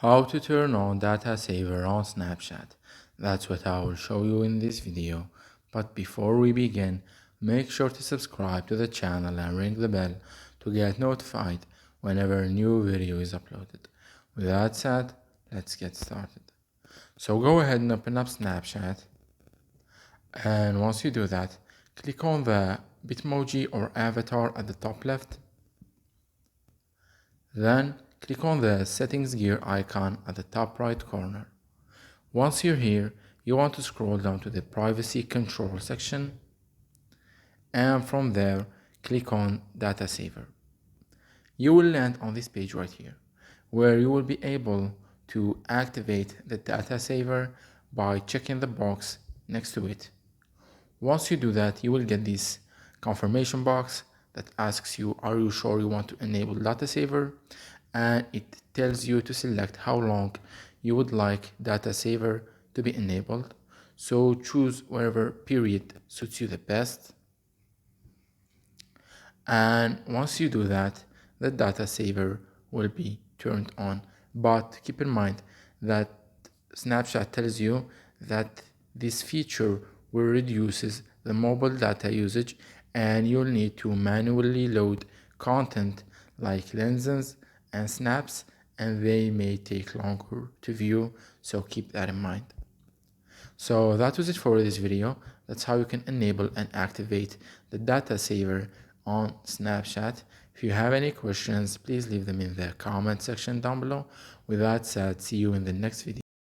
How to turn on data saver on Snapchat. That's what I will show you in this video. But before we begin, make sure to subscribe to the channel and ring the bell to get notified whenever a new video is uploaded. With that said, let's get started. So go ahead and open up Snapchat, and once you do that, click on the Bitmoji or avatar at the top left. Then click on the settings gear icon at the top right corner. Once you're here, you want to scroll down to the privacy control section, and from there click on data saver. You will land on this page right here, where you will be able to activate the data saver by checking the box next to it. Once you do that, you will get this confirmation box that asks you, are you sure you want to enable data saver? And it tells you to select how long you would like data saver to be enabled. So choose whatever period suits you the best. And once you do that, the data saver will be turned on. But keep in mind that Snapchat tells you that this feature will reduces the mobile data usage, and you'll need to manually load content like lenses and snaps, and they may take longer to view, so keep that in mind. So that was it for this video. That's how you can enable and activate the data saver on Snapchat. If you have any questions, please leave them in the comment section down below. With that said, see you in the next video.